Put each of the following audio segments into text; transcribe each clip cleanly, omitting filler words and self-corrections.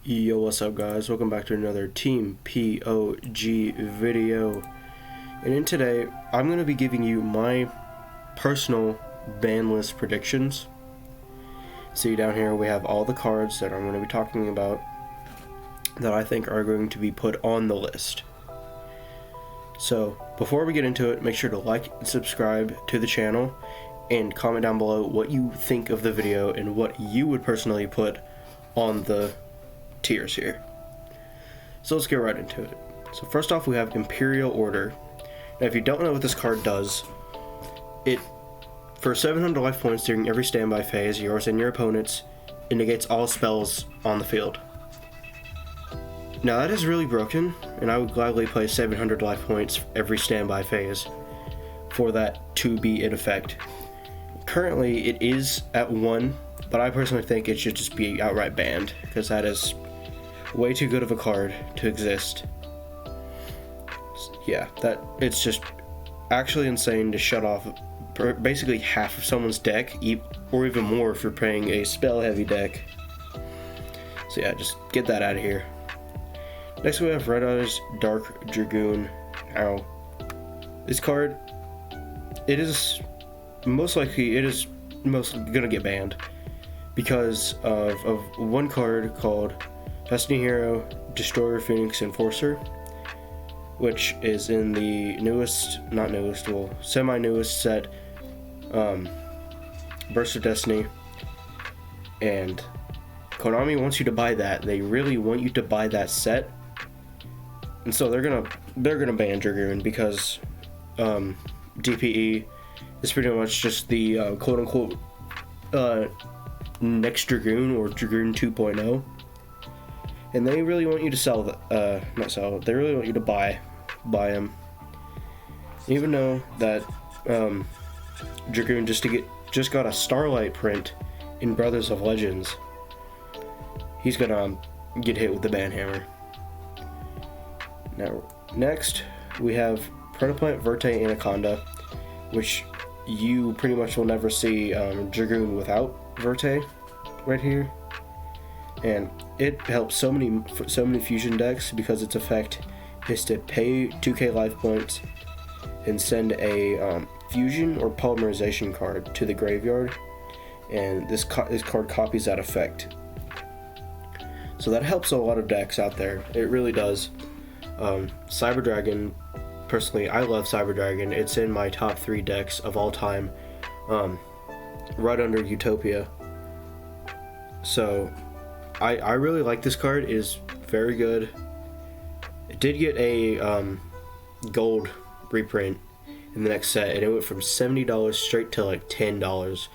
Yo, what's up guys? Welcome back to another Team POG video. And in today, I'm going to be giving you my personal ban list predictions. See down here we have all the cards that I'm going to be talking about that I think are going to be put on the list. So before we get into it, make sure to like and subscribe to the channel and comment down below what you think of the video and what you would personally put on the tiers here. So let's get right into it. So first off, we have Imperial Order. Now if you don't know what this card does, it, for 700 life points during every standby phase, yours and your opponent's, it negates all spells on the field. Now that is really broken, and I would gladly play 700 life points every standby phase for that to be in effect. Currently it is at 1, but I personally think it should just be outright banned, because that is way too good of a card to exist. Yeah, that it's just actually insane to shut off basically half of someone's deck, or even more if you're playing a spell heavy deck. So yeah, just get that out of here. Next we have Recital's Dark Dragoon. Now, this card, it is most gonna get banned because of one card called Destiny Hero Destroyer Phoenix Enforcer, which is in the semi-newest set, Burst of Destiny, and Konami wants you to buy that. They really want you to buy that set, and so they're gonna ban Dragoon because DPE is pretty much just the quote-unquote next Dragoon, or Dragoon 2.0. And they really want you to sell they really want you to buy them. Even though that Dragoon just got a Starlight print in Brothers of Legends, he's gonna get hit with the ban hammer. Now, next we have Predaplant Verte Anaconda, which you pretty much will never see Dragoon without Verte right here. And it helps so many fusion decks because its effect is to pay 2k life points and send a fusion or polymerization card to the graveyard, and this card copies that effect. So that helps a lot of decks out there. It really does. Cyberdragon, personally, I love Cyberdragon. It's in my top 3 decks of all time, right under Utopia. So I really like this card. It is very good. It did get a gold reprint in the next set, and it went from $70 straight to like $10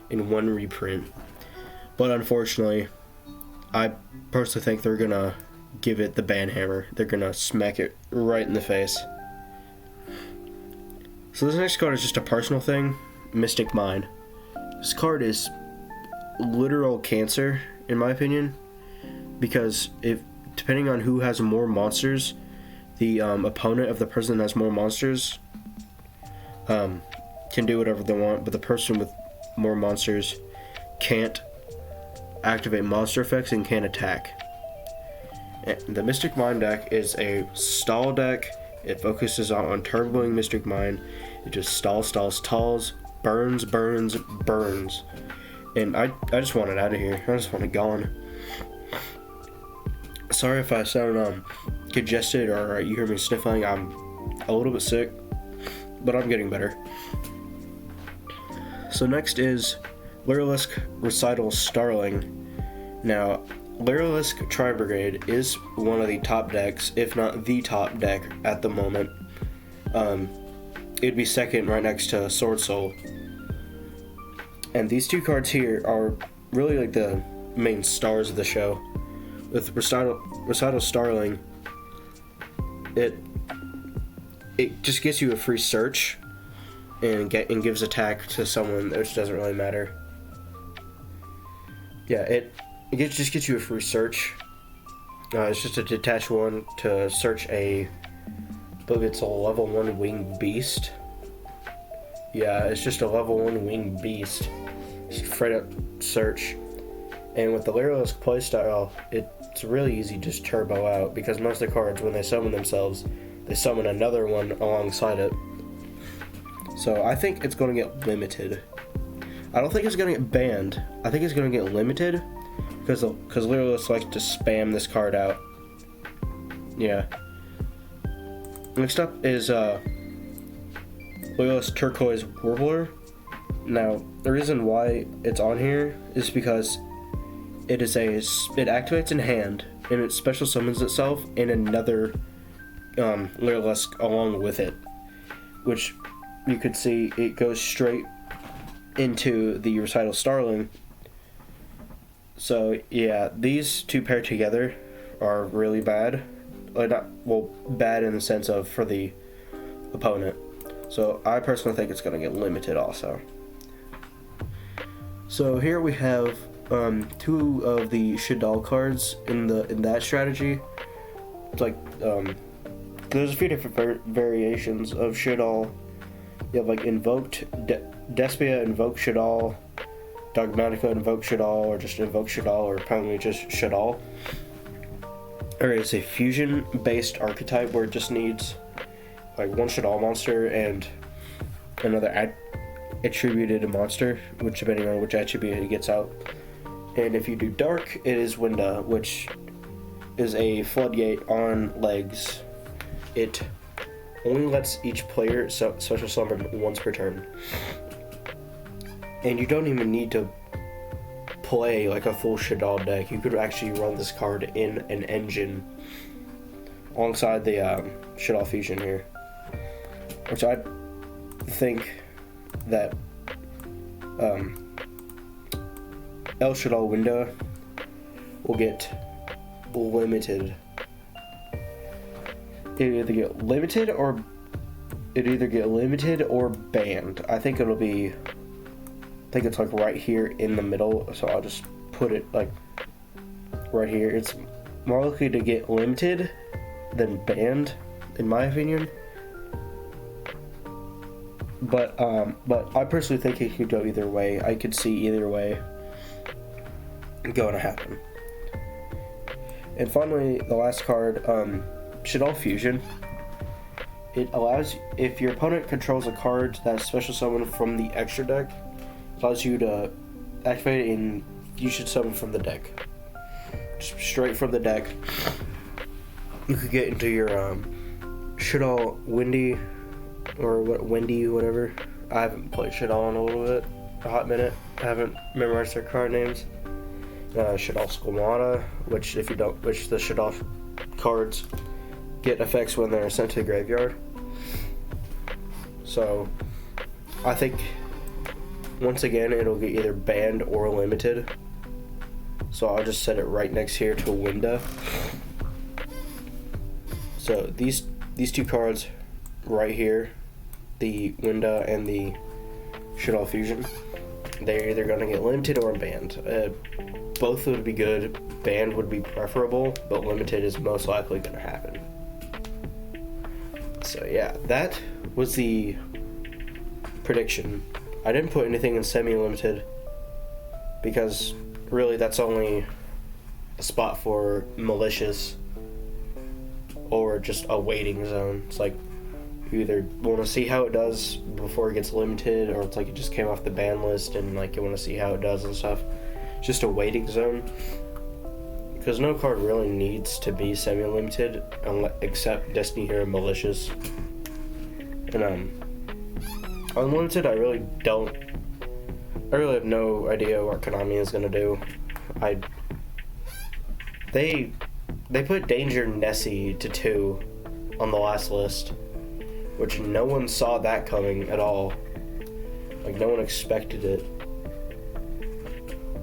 in one reprint. But unfortunately, I personally think they're gonna give it the ban hammer. They're gonna smack it right in the face. So this next card is just a personal thing, Mystic Mine. This card is literal cancer, in my opinion, because depending on who has more monsters, the opponent of the person that has more monsters can do whatever they want, but the person with more monsters can't activate monster effects and can't attack. And the Mystic Mine deck is a stall deck. It focuses on turboing Mystic Mine. It just stalls, burns, and I just want it out of here. I just want it gone. Sorry if I sound congested or you hear me sniffling. I'm a little bit sick, but I'm getting better. So next is Lyralisk Recital Starling. Now, Lyralisk Tri-Brigade is one of the top decks, if not the top deck at the moment. It'd be second right next to Sword Soul. And these two cards here are really like the main stars of the show. With Recital Starling, it just gets you a free search and gives attack to someone, which doesn't really matter. Yeah, it just gets you a free search. It's just a detached one to search I believe it's a level 1 winged beast. Yeah, it's just a level 1 winged beast. Straight up search. And with the Lyralisk playstyle, it's really easy to just turbo out, because most of the cards, when they summon themselves, they summon another one alongside it. So I think it's going to get limited. I don't think it's going to get banned. I think it's going to get limited, because Lyralisk likes to spam this card out. Yeah. Next up is Loyalist Turquoise Warbler. Now, the reason why it's on here is because it activates in hand, and it special summons itself in another Lyralisk along with it, which you could see it goes straight into the Recital Starling. So yeah, these two paired together are really bad. Bad in the sense of for the opponent. So I personally think it's going to get limited also. So here we have two of the Shadal cards in that strategy. It's like there's a few different variations of Shadal. You have like Invoked Despia, Invoke Shadal, Dogmatica, Invoke Shadal, or just Invoke Shadal, or probably just Shadal. Or it's a fusion-based archetype where it just needs like one Shadal monster and another attributed monster, which depending on which attribute it gets out. And if you do Dark, it is Winda, which is a floodgate on legs. It only lets each player special summon once per turn. And you don't even need to play like a full Shadal deck. You could actually run this card in an engine alongside the Shadal Fusion here. Which I think that El Shadal Winda will get limited. It'll either get limited or banned. I think it's like right here in the middle, so I'll just put it like right here. It's more likely to get limited than banned, in my opinion. But I personally think it could go either way. I could see either way going to happen. And finally, the last card, Shadal Fusion. It allows, if your opponent controls a card that's special summoned from the extra deck, it allows you to activate it and you should summon from the deck. Just straight from the deck. You could get into your Shadal Windy, or whatever. I haven't played Shadal in a hot minute. I haven't memorized their card names. Shadal Squamata, which the Shadal cards get effects when they're sent to the graveyard. So I think once again it'll get either banned or limited. So I'll just set it right next here to a Winda. So these two cards right here, the Winda and the Shadal Fusion, they're either going to get limited or banned. Both would be good. Banned would be preferable, but limited is most likely going to happen. So yeah, that was the prediction. I didn't put anything in semi-limited because really that's only a spot for malicious or just a waiting zone. It's like you either want to see how it does before it gets limited, or it's like it just came off the ban list and like you want to see how it does and stuff. It's just a waiting zone, because no card really needs to be semi-limited except Destiny Hero Malicious. And unlimited, I really have no idea what Konami is gonna do. They put Danger Nessie to 2 on the last list, which no one saw that coming at all. Like, no one expected it.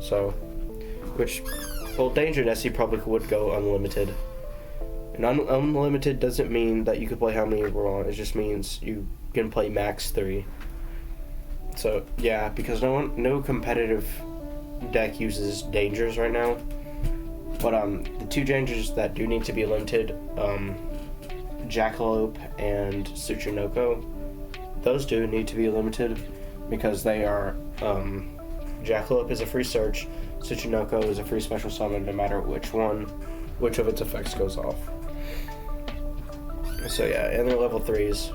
So, Danger Nessie probably would go unlimited. And unlimited doesn't mean that you can play how many you want. It just means you can play max 3. So, yeah, because no competitive deck uses Dangers right now. But the two Dangers that do need to be limited, Jackalope and Tsuchinoko, those do need to be limited because they are, Jackalope is a free search, Tsuchinoko is a free special summon no matter which of its effects goes off. So yeah, and they're level 3s,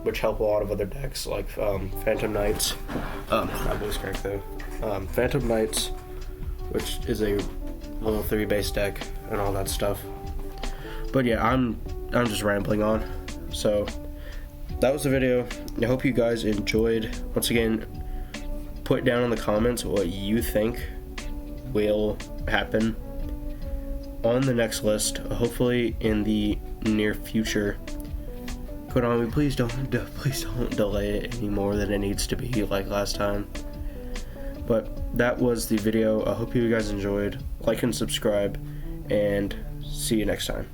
which help a lot of other decks like Phantom Knights. My voice cracked though. Phantom Knights, which is a level 3 base deck and all that stuff. But yeah, I'm just rambling on. So that was the video. I hope you guys enjoyed. Once again, put down in the comments what you think will happen on the next list, hopefully in the near future. Konami, please don't delay it any more than it needs to be like last time. But that was the video. I hope you guys enjoyed. Like and subscribe, and see you next time.